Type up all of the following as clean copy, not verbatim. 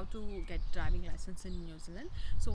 how to get driving license in New Zealand. So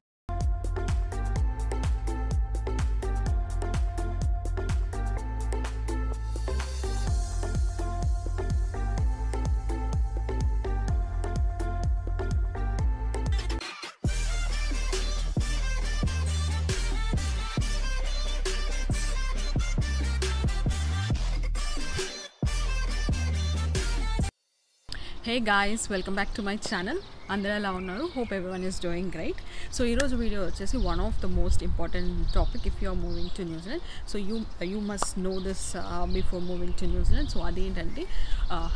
hey guys, welcome back to my channel. అందరూ ఎలా ఉన్నారు? Hope everyone is doing great. So ఈరోజు video వచ్చేసి one of the most important topic if you are moving to New Zealand. So you must know this before moving to New Zealand. So అదేంటంటే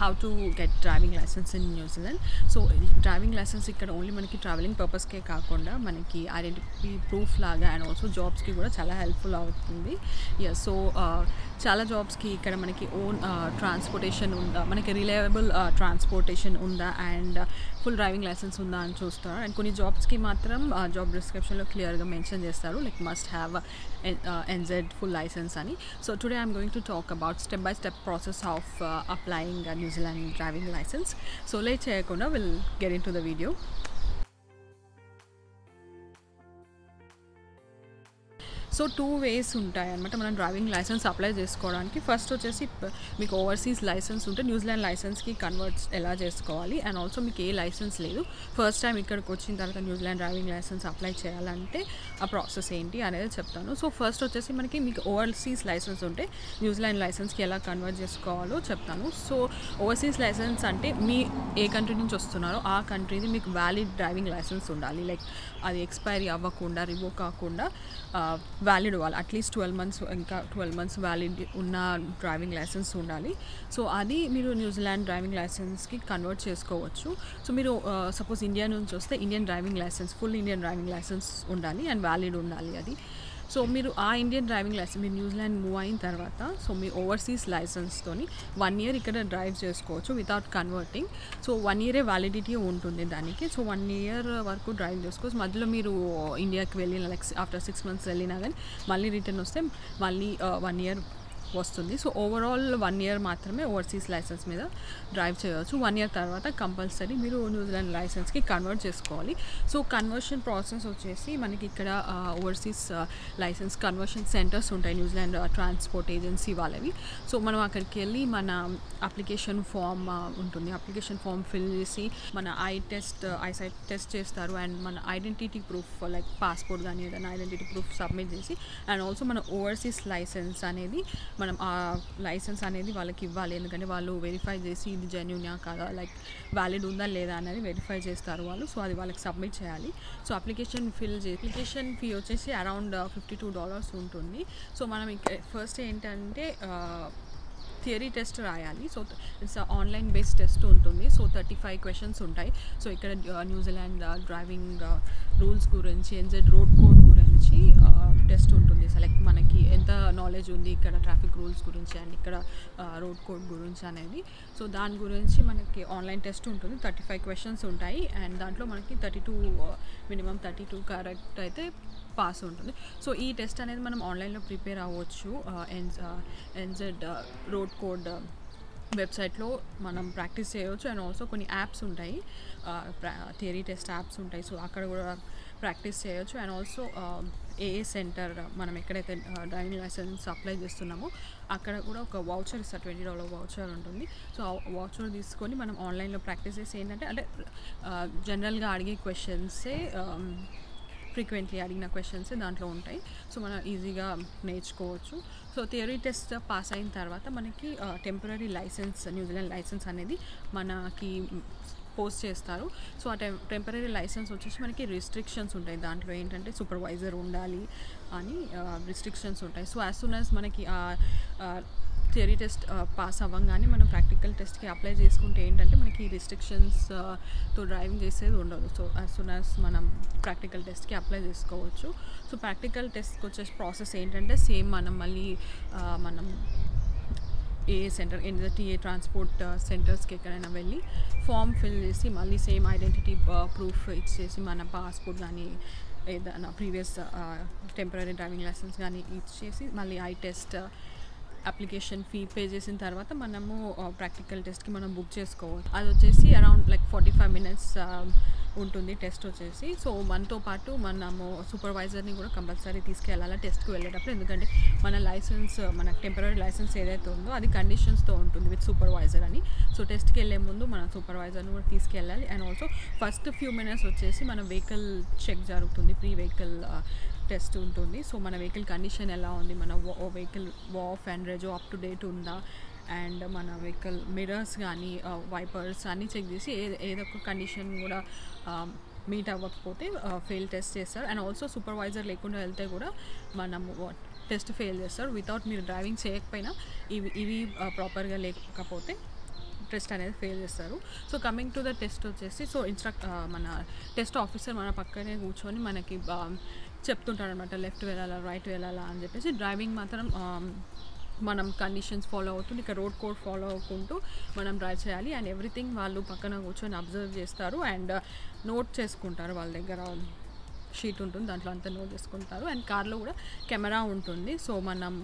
how to get driving licence in New Zealand. So driving licence ఇక్కడ only మనకి travelling పర్పస్కే కాకుండా మనకి identity proof లాగా and also జాబ్స్కి కూడా చాలా హెల్ప్ఫుల్ అవుతుంది. సో చాలా జాబ్స్కి ఇక్కడ మనకి ఓన్ ట్రాన్స్పోర్టేషన్ ఉందా, మనకి రిలయబుల్ ట్రాన్స్పోర్టేషన్ ఉందా అండ్ ఫుల్ డ్రైవింగ్ లైసెన్స్ ఉందా అని చూస్తారు. అండ్ కొన్ని జాబ్స్కి మాత్రం జాబ్ డిస్క్రిప్షన్లో క్లియర్గా మెన్షన్ చేస్తారు, like must have NZ full license ani. So today I'm going to talk about step by step process of applying a New Zealand driving license. So let's cheyakunda we'll get into the video. So 2 ways ఉంటాయి అన్నమాట మనం driving licence apply చేసుకోవడానికి. First వచ్చేసి మీకు overseas licence ఉంటే New Zealand లైసెన్స్కి convert ఎలా చేసుకోవాలి and also మీకు ఏ లైసెన్స్ లేదు, ఫస్ట్ టైం ఇక్కడికి వచ్చిన తర్వాత న్యూజిలాండ్ డ్రైవింగ్ లైసెన్స్ అప్లై చేయాలంటే ఆ ప్రాసెస్ ఏంటి అనేది చెప్తాను. సో ఫస్ట్ వచ్చేసి మీకు ఓవర్సీస్ లైసెన్స్ ఉంటే న్యూజిలాండ్ లైసెన్స్కి ఎలా కన్వర్ట్ చేసుకోవాలో చెప్తాను. సో ఓవర్సీస్ లైసెన్స్ అంటే మీ ఏ కంట్రీ నుంచి వస్తున్నారో ఆ కంట్రీది మీకు వ్యాలిడ్ డ్రైవింగ్ లైసెన్స్ ఉండాలి. లైక్ అది ఎక్స్పైరీ అవ్వకుండా రివోక్ కాకుండా వ్యాలిడ్ అవ్వాలి. అట్లీస్ట్ 12 months ఇంకా 12 months వ్యాలిడ్ ఉన్న డ్రైవింగ్ లైసెన్స్ ఉండాలి. సో అది మీరు న్యూజిలాండ్ డ్రైవింగ్ లైసెన్స్కి కన్వర్ట్ చేసుకోవచ్చు. సో మీరు సపోజ్ ఇండియా నుంచి వస్తే Indian driving licence, full Indian driving licence ఉండాలి అండ్ వ్యాలిడ్ ఉండాలి అది. సో మీరు ఆ ఇండియన్ డ్రైవింగ్ లైసెన్స్ మీరు న్యూజిలాండ్ మూవ్ అయిన తర్వాత సో మీ ఓవర్సీస్ లైసెన్స్తోని 1 year ఇక్కడ డ్రైవ్ చేసుకోవచ్చు without converting. So 1 year validity ఉంటుంది దానికి. సో 1 year వరకు డ్రైవ్ చేసుకోవచ్చు. మధ్యలో మీరు ఇండియాకి వెళ్ళిన లైక్ ఆఫ్టర్ 6 months వెళ్ళినా కానీ మళ్ళీ రిటర్న్ వస్తే మళ్ళీ 1 year వస్తుంది. సో ఓవరాల్ 1 year మాత్రమే ఓవర్సీస్ లైసెన్స్ మీద డ్రైవ్ చేయవచ్చు. 1 year తర్వాత కంపల్సరీ మీరు న్యూజిలాండ్ లైసెన్స్కి కన్వర్ట్ చేసుకోవాలి. సో కన్వర్షన్ ప్రాసెస్ వచ్చేసి మనకి ఇక్కడ ఓవర్సీస్ లైసెన్స్ కన్వర్షన్ సెంటర్స్ ఉంటాయి న్యూజిలాండ్ ట్రాన్స్పోర్ట్ ఏజెన్సీ వాళ్ళవి. సో మనం అక్కడికి వెళ్ళి మన అప్లికేషన్ ఫామ్ ఉంటుంది, అప్లికేషన్ ఫామ్ ఫిల్ చేసి మన ఐసైట్ టెస్ట్ చేస్తారు అండ్ మన ఐడెంటిటీ ప్రూఫ్ లైక్ పాస్పోర్ట్ కానీ ఏదైనా ఐడెంటిటీ ప్రూఫ్ సబ్మిట్ చేసి అండ్ ఆల్సో మన ఓవర్సీస్ లైసెన్స్ అనేది మనం ఆ లైసెన్స్ అనేది వాళ్ళకి ఇవ్వాలి. ఎందుకంటే వాళ్ళు వెరిఫై చేసి ఇది జెన్యూనా కాదా, లైక్ వ్యాలిడ్ ఉందా లేదా అనేది వెరిఫై చేస్తారు వాళ్ళు. సో అది వాళ్ళకి సబ్మిట్ చేయాలి. సో అప్లికేషన్ ఫీ వచ్చేసి అరౌండ్ $52 ఉంటుంది. సో మనం ఫస్ట్ ఏంటంటే థియరీ టెస్ట్ రాయాలి. So it's online based test ఉంటుంది. సో 35 questions ఉంటాయి. సో ఇక్కడ న్యూజిలాండ్ డ్రైవింగ్ రూల్స్ గురించి, NZ రోడ్ కోడ్ గురించి టెస్ట్ ఉంటుంది. సెలెక్ట్ మనకి ఎంత నాలెడ్జ్ ఉంది ఇక్కడ ట్రాఫిక్ రూల్స్ గురించి అండ్ ఇక్కడ రోడ్ కోడ్ గురించి అనేది. సో దాని గురించి మనకి ఆన్లైన్ టెస్ట్ ఉంటుంది. 35 questions ఉంటాయి అండ్ దాంట్లో మనకి 32 కరెక్ట్ అయితే పాస్ ఉంటుంది. సో ఈ టెస్ట్ అనేది మనం ఆన్లైన్లో ప్రిపేర్ అవ్వచ్చు. NZ రోడ్ కోడ్ వెబ్సైట్లో మనం ప్రాక్టీస్ చేయవచ్చు అండ్ ఆల్సో కొన్ని యాప్స్ ఉంటాయి, థియరీ టెస్ట్ యాప్స్ ఉంటాయి. సో అక్కడ కూడా ప్రాక్టీస్ చేయొచ్చు అండ్ ఆల్సో ఏ సెంటర్ మనం ఎక్కడైతే డ్రైవింగ్ లైసెన్స్ అప్లై చేస్తున్నామో అక్కడ కూడా ఒక వౌచర్ ఇస్తారు, $20 వౌచర్ ఉంటుంది. సో ఆ వౌచర్ తీసుకొని మనం ఆన్లైన్లో ప్రాక్టీస్ చేసి ఏంటంటే అంటే జనరల్గా అడిగే క్వశ్చన్సే ఫ్రీక్వెంట్లీ అడిగిన క్వశ్చన్స్ దాంట్లో ఉంటాయి. సో మనం ఈజీగా నేర్చుకోవచ్చు. సో థియరీ టెస్ట్ పాస్ అయిన తర్వాత మనకి టెంపరరీ లైసెన్స్, న్యూజిలాండ్ లైసెన్స్ అనేది మనకి పోస్ట్ చేస్తారు. సో ఆ టెంపరరీ లైసెన్స్ వచ్చేసి మనకి రిస్ట్రిక్షన్స్ ఉంటాయి. దాంట్లో ఏంటంటే సూపర్వైజర్ ఉండాలి అని రిస్ట్రిక్షన్స్ ఉంటాయి. సో యాజ్ సూన్ యాజ్ మనకి థియరీ టెస్ట్ పాస్ అవ్వగానే మనం ప్రాక్టికల్ టెస్ట్కి అప్లై చేసుకుంటే ఏంటంటే మనకి రిస్ట్రిక్షన్స్తో డ్రైవింగ్ చేసేది ఉండదు. సో యాజ్ సూన్ యాజ్ మనం ప్రాక్టికల్ టెస్ట్కి అప్లై చేసుకోవచ్చు. సో ప్రాక్టికల్ టెస్ట్కి వచ్చే ప్రాసెస్ ఏంటంటే సేమ్ మనం మళ్ళీ మనం ఏ సెంటర్ NZTA ట్రాన్స్పోర్ట్ సెంటర్స్కి ఎక్కడైనా వెళ్ళి ఫామ్ ఫిల్ చేసి మళ్ళీ సేమ్ ఐడెంటిటీ ప్రూఫ్ ఇచ్చేసి మన పాస్పోర్ట్ కానీ ఏదైనా ప్రీవియస్ టెంపరరీ డ్రైవింగ్ లైసెన్స్ కానీ ఇచ్చేసి మళ్ళీ I test application fee pay చేసిన తర్వాత మనము ప్రాక్టికల్ టెస్ట్కి మనం బుక్ చేసుకోవచ్చు. అది వచ్చేసి అరౌండ్ లైక్ 45 minutes ఉంటుంది టెస్ట్ వచ్చేసి. సో మనతో పాటు మనము సూపర్వైజర్ని కూడా కంపల్సరీ తీసుకెళ్ళాలి టెస్ట్కి వెళ్ళేటప్పుడు, ఎందుకంటే మన లైసెన్స్, మన టెంపరరీ లైసెన్స్ ఏదైతే ఉందో అది కండిషన్స్తో ఉంటుంది విత్ సూపర్వైజర్ అని. సో టెస్ట్కి వెళ్ళే ముందు మన సూపర్వైజర్ని కూడా తీసుకెళ్ళాలి. And also first few minutes వచ్చేసి మన వెహికల్ చెక్ జరుగుతుంది, ప్రీ వెహికల్ టెస్ట్ ఉంటుంది. సో మన వెహికల్ కండిషన్ ఎలా ఉంది, మన వెహికల్ వాఫ్ and rego up to date ఉందా, అండ్ మన వెహికల్ మిర్రర్స్ కానీ వైపర్స్ అన్నీ చెక్ చేసి ఏదో ఒక కండిషన్ కూడా మీట్ అవ్వకపోతే ఫెయిల్ టెస్ట్ చేస్తారు. అండ్ ఆల్సో సూపర్వైజర్ లేకుండా వెళ్తే కూడా మనము టెస్ట్ ఫెయిల్ చేస్తారు. వితౌట్ మీరు డ్రైవింగ్ చేయకపోయినా ఇవి ప్రాపర్గా లేకపోతే టెస్ట్ అనేది ఫెయిల్ చేస్తారు. So coming to the test వచ్చేసి, సో మన టెస్ట్ ఆఫీసర్ మన పక్కనే కూర్చొని మనకి చెప్తుంటారు అనమాట, లెఫ్ట్ వెళ్ళాలా రైట్ వెళ్ళాలా అని చెప్పేసి. డ్రైవింగ్ మాత్రం మనం కండిషన్స్ ఫాలో అవుతుంది, ఇక రోడ్ కోడ్ ఫాలో అవ్వకుంటూ మనం డ్రైవ్ చేయాలి. అండ్ ఎవ్రీథింగ్ వాళ్ళు పక్కన కూర్చొని అబ్జర్వ్ చేస్తారు అండ్ నోట్ చేసుకుంటారు. వాళ్ళ దగ్గర షీట్ ఉంటుంది, దాంట్లో అంతా నోట్ చేసుకుంటారు. అండ్ కార్లో కూడా కెమెరా ఉంటుంది. సో మనం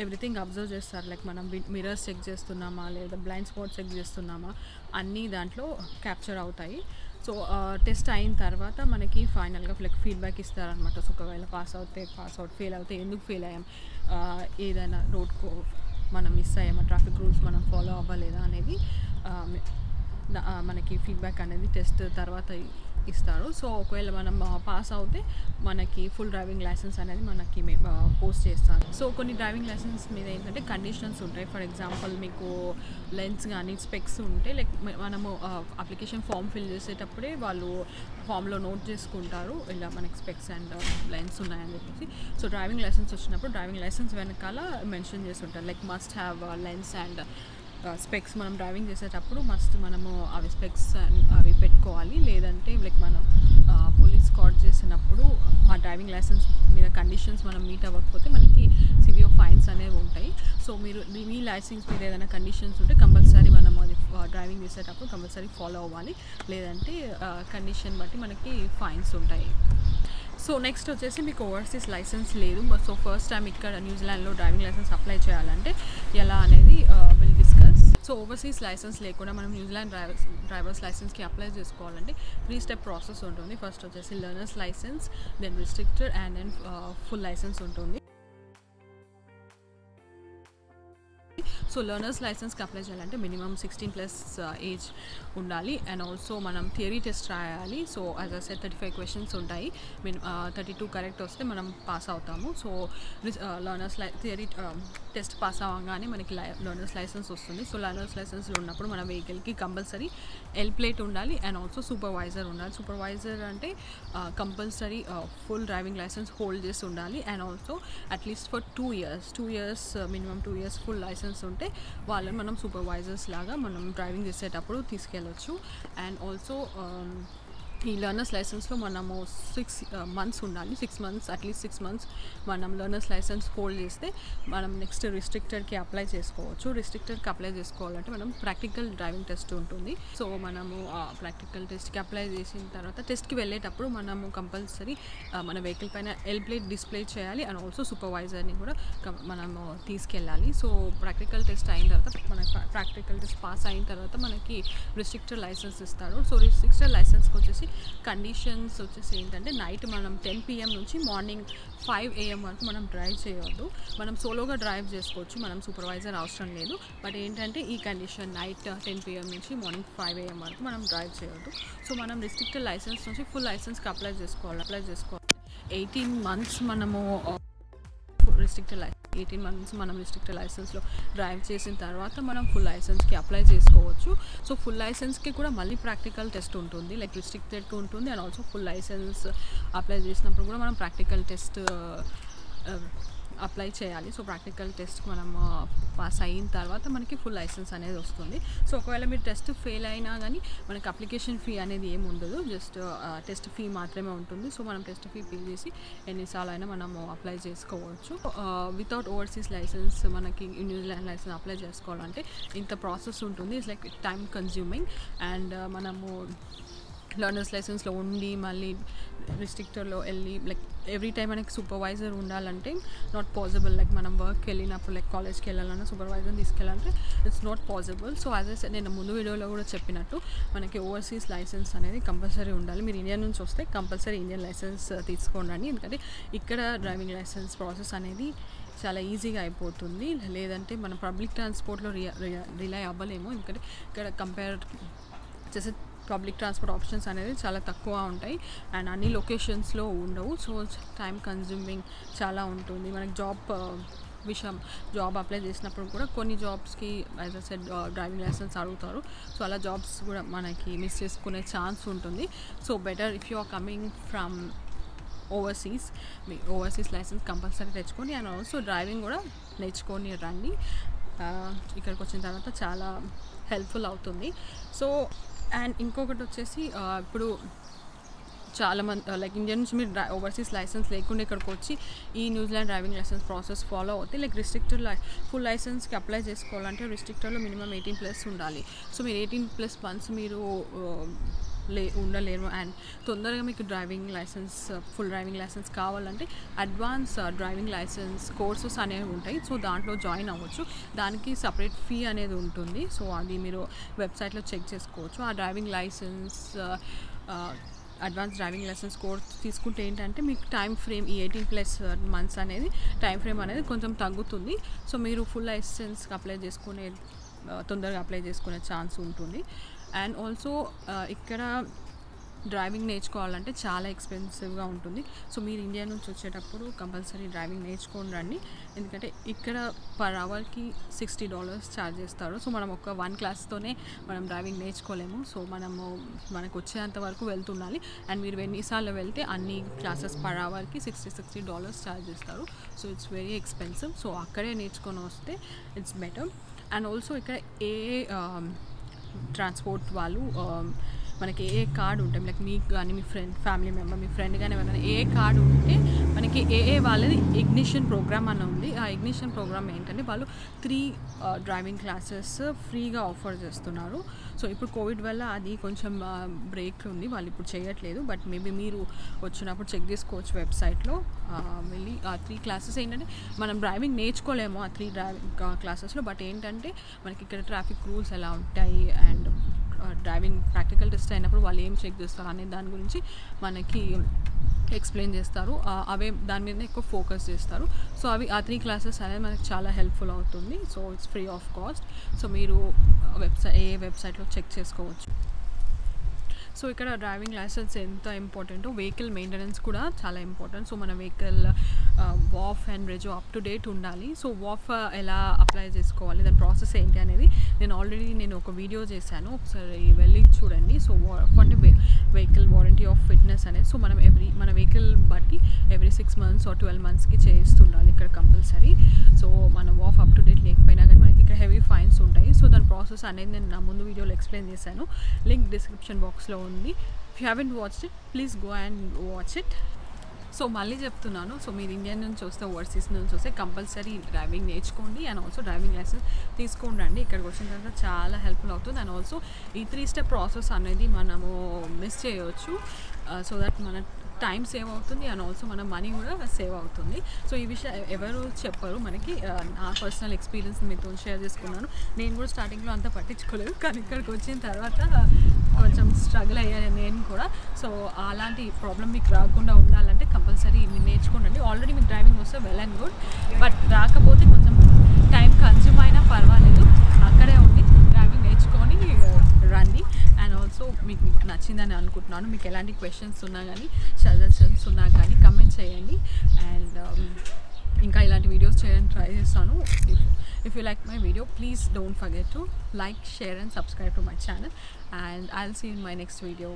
ఎవ్రీథింగ్ అబ్జర్వ్ చేస్తారు, లైక్ మనం మిర్రర్స్ చెక్ చేస్తున్నామా లేదా బ్లైండ్ స్పాట్ చెక్ చేస్తున్నామా అన్నీ దాంట్లో క్యాప్చర్ అవుతాయి. సో టెస్ట్ అయిన తర్వాత మనకి ఫైనల్గా ఫీడ్బ్యాక్ ఇస్తారనమాట. సో ఒకవేళ పాస్ అవుట్, ఫెయిల్ అవుతే ఎందుకు ఫెయిల్ అయ్యాం, ఏదైనా రోడ్కు మనం మిస్ అయ్యామా, ట్రాఫిక్ రూల్స్ మనం ఫాలో అవ్వలేదా అనేది మనకి ఫీడ్బ్యాక్ అనేది టెస్ట్ తర్వాత ఇస్తారు. సో ఒకవేళ మనం పాస్ అవుతే మనకి ఫుల్ డ్రైవింగ్ లైసెన్స్ అనేది మనకి పోస్ట్ చేస్తారు. సో కొన్ని డ్రైవింగ్ లైసెన్స్ మీద ఏంటంటే కండిషన్స్ ఉంటాయి. ఫర్ ఎగ్జాంపుల్ మీకు లెన్స్ కానీ స్పెక్స్ ఉంటే, లైక్ మనము అప్లికేషన్ ఫామ్ ఫిల్ చేసేటప్పుడే వాళ్ళు ఫామ్లో నోట్ చేసుకుంటారు ఇలా మనకి స్పెక్స్ అండ్ లెన్స్ ఉన్నాయని చెప్పేసి. సో డ్రైవింగ్ లైసెన్స్ వచ్చినప్పుడు డ్రైవింగ్ లైసెన్స్ వెనకాల మెన్షన్ చేసి ఉంటారు, like must have lens and specs. మనం డ్రైవింగ్ చేసేటప్పుడు మనము అవి స్పెక్స్ అవి పెట్టుకోవాలి. లేదంటే లైక్ మనం పోలీస్ కార్డ్ చేసినప్పుడు ఆ డ్రైవింగ్ లైసెన్స్ మీద కండిషన్స్ మనం మీట్ అవ్వకపోతే మనకి సివియర్ ఫైన్స్ అనేవి ఉంటాయి. సో మీరు మీ లైసెన్స్ మీద ఏదైనా కండిషన్స్ ఉంటే కంపల్సరీ మనం అది డ్రైవింగ్ చేసేటప్పుడు కంపల్సరీ ఫాలో అవ్వాలి, లేదంటే కండిషన్ బట్టి మనకి ఫైన్స్ ఉంటాయి. సో నెక్స్ట్ వచ్చేసి మీకు ఓవర్సీస్ లైసెన్స్ లేదు, సో ఫస్ట్ టైం ఇక్కడ న్యూజిలాండ్లో డ్రైవింగ్ లైసెన్స్ అప్లై చేయాలంటే ఎలా అనేది will discuss. So overseas licence లేకుండా మనం న్యూజిలాండ్ డ్రైవర్స్ లైసెన్స్కి అప్లై చేసుకోవాలంటే 3 స్టెప్ ప్రాసెస్ ఉంటుంది. ఫస్ట్ వచ్చేసి learners licence, then restricted and then full licence ఉంటుంది. సో లెర్నర్స్ లైసెన్స్కి అప్లై చేయాలంటే మినిమం 16+ ఏజ్ ఉండాలి. అండ్ ఆల్సో మనం థియరీ టెస్ట్ రాయాలి. So as I said 35 questions ఉంటాయి, 32 కరెక్ట్ వస్తే మనం పాస్ అవుతాము. So learners theory test pass అవ్వగానే మనకి లెర్నర్స్ లైసెన్స్ వస్తుంది. సో లెర్నర్స్ లైసెన్స్లో ఉన్నప్పుడు మన వెహికల్కి కంపల్సరీ ఎల్ ప్లేట్ ఉండాలి అండ్ ఆల్సో సూపర్వైజర్ ఉండాలి. సూపర్వైజర్ అంటే compulsory full driving licence hold చేసి ఉండాలి. And also at least for 2 years minimum 2 years full licence ఉంటే వాళ్ళని మనం సూపర్వైజర్స్ లాగా మనం డ్రైవింగ్ చేసేటప్పుడు తీసుకెళ్ళచ్చు. అండ్ ఆల్సో ఈ లెర్నర్స్ లైసెన్స్లో మనము 6 months ఉండాలి, 6 months అట్లీస్ట్ 6 months మనం లెర్నర్స్ లైసెన్స్ హోల్డ్ చేస్తే మనం నెక్స్ట్ రిస్ట్రిక్టెడ్కి అప్లై చేసుకోవచ్చు. రిస్ట్రిక్టెడ్కి అప్లై చేసుకోవాలంటే మనం ప్రాక్టికల్ డ్రైవింగ్ టెస్ట్ ఉంటుంది. సో మనము ప్రాక్టికల్ టెస్ట్కి అప్లై చేసిన తర్వాత టెస్ట్కి వెళ్ళేటప్పుడు మనము కంపల్సరీ మన వెహికల్ పైన ఎల్ ప్లేట్ డిస్ప్లే చేయాలి అండ్ ఆల్సో సూపర్వైజర్ని కూడా మనము తీసుకెళ్ళాలి. సో ప్రాక్టికల్ టెస్ట్ అయిన తర్వాత ప్రాక్టికల్ టెస్ట్ పాస్ అయిన తర్వాత మనకి రిస్ట్రిక్టెడ్ లైసెన్స్ ఇస్తారు. సో రిస్ట్రిక్టెడ్ లైసెన్స్కి వచ్చేసి కండిషన్స్ వచ్చేసి ఏంటంటే నైట్ మనం 10 PM నుంచి మార్నింగ్ 5 AM వరకు మనం డ్రైవ్ చేయవద్దు. మనం సోలోగా డ్రైవ్ చేసుకోవచ్చు, మనం సూపర్వైజర్ అవసరం లేదు. బట్ ఏంటంటే ఈ కండిషన్ నైట్ 10 PM నుంచి మార్నింగ్ 5 AM వరకు మనం డ్రైవ్ చేయవద్దు. సో మనం రిస్ట్రిక్టెడ్ లైసెన్స్ నుంచి ఫుల్ లైసెన్స్కి అప్లై చేసుకోవాలి. 18 months మనము రిస్ట్రిక్టెడ్ 18 months మనం రిస్ట్రిక్టెడ్ లైసెన్స్లో డ్రైవ్ చేసిన తర్వాత మనం ఫుల్ లైసెన్స్కి అప్లై చేసుకోవచ్చు. సో ఫుల్ లైసెన్స్కి కూడా మళ్ళీ ప్రాక్టికల్ టెస్ట్ ఉంటుంది, లైక్ రిస్ట్రిక్టెడ్కి ఉంటుంది and also full licence apply చేసినప్పుడు కూడా మనం ప్రాక్టికల్ టెస్ట్ అప్లై చేయాలి. సో ప్రాక్టికల్ టెస్ట్ మనం పాస్ అయిన తర్వాత మనకి ఫుల్ లైసెన్స్ అనేది వస్తుంది. సో ఒకవేళ మీరు టెస్ట్ ఫెయిల్ అయినా కానీ మనకి అప్లికేషన్ ఫీ అనేది ఏమి ఉండదు, జస్ట్ టెస్ట్ ఫీ మాత్రమే ఉంటుంది. సో మనం టెస్ట్ ఫీ పే చేసి ఎన్నిసార్లు అయినా మనము అప్లై చేసుకోవచ్చు. వితౌట్ ఓవర్సీస్ లైసెన్స్ మనకి న్యూజిలాండ్ లైసెన్స్ అప్లై చేసుకోవాలంటే ఇంత ప్రాసెస్ ఉంటుంది. It's like time consuming. And మనము లెర్నర్స్ లైసెన్స్లో ఉండి మళ్ళీ రిస్ట్రిక్టర్లో వెళ్ళి లైక్ ఎవ్రీ టైం మనకి సూపర్వైజర్ ఉండాలంటే నాట్ పాసిబుల్. లైక్ మనం వర్క్కి వెళ్ళినప్పుడు లైక్ కాలేజ్కి వెళ్ళాలన్నా సూపర్వైజర్ని తీసుకెళ్ళాలంటే it's not possible. So as I నేను ముందు వీడియోలో కూడా చెప్పినట్టు మనకి ఓవర్సీస్ లైసెన్స్ అనేది కంపల్సరీ ఉండాలి. మీరు ఇండియా నుంచి వస్తే కంపల్సరీ ఇండియన్ లైసెన్స్ తీసుకోండి. ఎందుకంటే ఇక్కడ డ్రైవింగ్ లైసెన్స్ ప్రాసెస్ అనేది చాలా ఈజీగా అయిపోతుంది. లేదంటే మనం పబ్లిక్ ట్రాన్స్పోర్ట్లో రిలై అవ్వలేము. ఎందుకంటే ఇక్కడ కంపేర్ చేసే పబ్లిక్ ట్రాన్స్పోర్ట్ ఆప్షన్స్ అనేది చాలా తక్కువ ఉంటాయి అండ్ అన్ని లొకేషన్స్లో ఉండవు. సో టైం కన్జ్యూమింగ్ చాలా ఉంటుంది. మనకి జాబ్ అప్లై చేసినప్పుడు కూడా కొన్ని జాబ్స్కి as I said driving licence అడుగుతారు. సో అలా జాబ్స్ కూడా మనకి మిస్ చేసుకునే ఛాన్స్ ఉంటుంది. So better if you are coming from overseas, మీ ఓవర్సీస్ లైసెన్స్ కంపల్సరీ తెచ్చుకొని అండ్ ఆల్సో డ్రైవింగ్ కూడా నేర్చుకొని రండి. ఇక్కడికి వచ్చిన తర్వాత చాలా హెల్ప్ఫుల్ అవుతుంది. సో అండ్ ఇంకొకటి వచ్చేసి ఇప్పుడు చాలామంది లైక్ ఇండియా నుంచి మీరు ఓవర్సీస్ లైసెన్స్ లేకుండా ఇక్కడికి వచ్చి ఈ New Zealand driving licence process follow అవుతాయి. లైక్ రిస్ట్రిక్టర్ ఫుల్ లైసెన్స్కి అప్లై చేసుకోవాలంటే రిస్ట్రిక్టర్లో మినిమం 18+ ఉండాలి. సో మీరు 18+ మంత్స్ మీరు ఉండలేరు. అండ్ తొందరగా మీకు driving licence full driving licence కావాలంటే అడ్వాన్స్ డ్రైవింగ్ లైసెన్స్ కోర్సెస్ అనేవి ఉంటాయి. సో దాంట్లో జాయిన్ అవ్వచ్చు. దానికి సపరేట్ ఫీ అనేది ఉంటుంది. సో అది మీరు వెబ్సైట్లో చెక్ చేసుకోవచ్చు. ఆ driving licence advance driving licence course తీసుకుంటే ఏంటంటే మీకు టైం ఫ్రేమ్ ఈ 18+ మంత్స్ అనేది టైం ఫ్రేమ్ అనేది కొంచెం తగ్గుతుంది. సో మీరు ఫుల్ లైసెన్స్కి తొందరగా అప్లై చేసుకునే ఛాన్స్ ఉంటుంది. అండ్ ఆల్సో ఇక్కడ డ్రైవింగ్ నేర్చుకోవాలంటే చాలా ఎక్స్పెన్సివ్గా ఉంటుంది. సో మీరు ఇండియా నుంచి వచ్చేటప్పుడు కంపల్సరీ డ్రైవింగ్ నేర్చుకొని రండి. ఎందుకంటే ఇక్కడ పర్ అవర్కి $60 ఛార్జ్ చేస్తారు. సో మనం ఒక 1 క్లాస్తోనే మనం డ్రైవింగ్ నేర్చుకోలేము. సో మనకు వచ్చేంత వరకు వెళ్తుండాలి. అండ్ మీరు ఎన్నిసార్లు వెళ్తే అన్ని క్లాసెస్ పర్ అవర్కి $60 ఛార్జ్ చేస్తారు. So it's very expensive. So అక్కడే నేర్చుకొని వస్తే ఇట్స్ బెటర్. అండ్ ఆల్సో ఇక్కడ ట్రాన్స్పోర్ట్ వాళ్ళు మనకి ఏ కార్డు ఉంటే లైక్ మీకు కానీ మీ ఫ్యామిలీ మెంబర్ మీ ఫ్రెండ్ కానీ ఎవరైనా ఏ కార్డు ఉంటే మనకి వాళ్ళది ఇగ్నిషన్ ప్రోగ్రామ్ అని ఉంది. ఆ ఇగ్నిషన్ ప్రోగ్రామ్ ఏంటంటే వాళ్ళు 3 డ్రైవింగ్ క్లాసెస్ ఫ్రీగా ఆఫర్ చేస్తున్నారు. సో ఇప్పుడు కోవిడ్ వల్ల అది కొంచెం బ్రేక్ ఉంది, వాళ్ళు ఇప్పుడు చేయట్లేదు. బట్ మేబీ మీరు వచ్చినప్పుడు చెక్ చేసుకోవచ్చు వెబ్సైట్లో వెళ్ళి. ఆ 3 క్లాసెస్ ఏంటంటే మనం డ్రైవింగ్ నేర్చుకోలేము ఆ 3 డ్రైవింగ్ క్లాసెస్లో. బట్ ఏంటంటే మనకి ఇక్కడ ట్రాఫిక్ రూల్స్ ఎలా ఉంటాయి అండ్ డ్రైవింగ్ ప్రాక్టికల్ టెస్ట్ అయినప్పుడు వాళ్ళు ఏం చెక్ చేస్తారు అనే దాని గురించి మనకి ఎక్స్ప్లెయిన్ చేస్తారు. దాని మీద ఎక్కువ ఫోకస్ చేస్తారు. సో ఆ 3 క్లాసెస్ అనేది మనకి చాలా హెల్ప్ఫుల్ అవుతుంది. So it's free of cost. So మీరు వెబ్సైట్లో చెక్ చేసుకోవచ్చు. సో ఇక్కడ డ్రైవింగ్ లైసెన్స్ ఎంత ఇంపార్టెంటో వెహికల్ మెయింటెనెన్స్ కూడా చాలా ఇంపార్టెంట్. సో మన వెహికల్ వాఫ్ and rego up to date ఉండాలి. సో వాఫ్ ఎలా అప్లై చేసుకోవాలి, దాని ప్రాసెస్ ఏంటి అనేది నేను ఒక వీడియో చేశాను, ఒకసారి వెళ్ళి చూడండి. సో వాఫ్ అంటే వెహికల్ వారంటీ ఆఫ్ ఫిట్నెస్ అనేది. సో మన వెహికల్ బట్టి ఎవ్రీ 6 months or 12 monthsకి చేస్తుండాలి ఇక్కడ కంపల్సరీ. సో మన వాఫ్ అప్ టు డేట్ లేకపోయినా కానీ మనకి ఇక్కడ హెవీ ఫైన్స్ ఉంటాయి. సో దాని ప్రాసెస్ అనేది నేను నా ముందు వీడియోలో ఎక్స్ప్లెయిన్ చేశాను. లింక్ డిస్క్రిప్షన్ బాక్స్లో ఉంది. If you haven't watched it please go and watch it. So మళ్ళీ చెప్తున్నాను, సో మీరు ఇండియా నుంచి వస్తే ఓవర్సీస్ నుంచి వస్తే కంపల్సరీ డ్రైవింగ్ నేర్చుకోండి అండ్ ఆల్సో డ్రైవింగ్ లైసెన్స్ తీసుకోండి. ఇక్కడికి వచ్చిన తర్వాత చాలా హెల్ప్ఫుల్ అవుతుంది. అండ్ ఆల్సో ఈ 3 స్టెప్ ప్రాసెస్ అనేది మనము మిస్ చేయవచ్చు. సో దట్ మన టైం సేవ్ అవుతుంది అండ్ ఆల్సో మన మనీ కూడా సేవ్ అవుతుంది. సో ఈ విషయం ఎవరు చెప్పరు మనకి. నా పర్సనల్ ఎక్స్పీరియన్స్ మీతో షేర్ చేసుకున్నాను. నేను కూడా స్టార్టింగ్లో అంతా పట్టించుకోలేదు, కానీ ఇక్కడికి వచ్చిన తర్వాత కొంచెం స్ట్రగుల్ అయ్యాను నేను కూడా. సో అలాంటి ప్రాబ్లం మీకు రాకుండా ఉండాలంటే కంపల్సరీ మీరు నేర్చుకోండి. ఆల్రెడీ మీకు డ్రైవింగ్ వస్తే వెల్ అండ్ గుడ్. బట్ రాకపోతే కొంచెం టైం కన్జ్యూమ్ అయినా పర్వాలేదు, అక్కడే ఉండి డ్రైవింగ్ నేర్చుకొని రండి. అండ్ ఆల్సో మీకు నచ్చిందని అనుకుంటున్నాను. మీకు ఎలాంటి క్వశ్చన్స్ ఉన్నా కానీ సజెషన్స్ ఉన్నా కానీ కమెంట్ చేయండి. అండ్ ఇంకా ఇలాంటి వీడియోస్ చేయడానికి ట్రై చేస్తాను. If you like my video, please don't forget to like, share and subscribe to my channel, and I'll see you in my next video.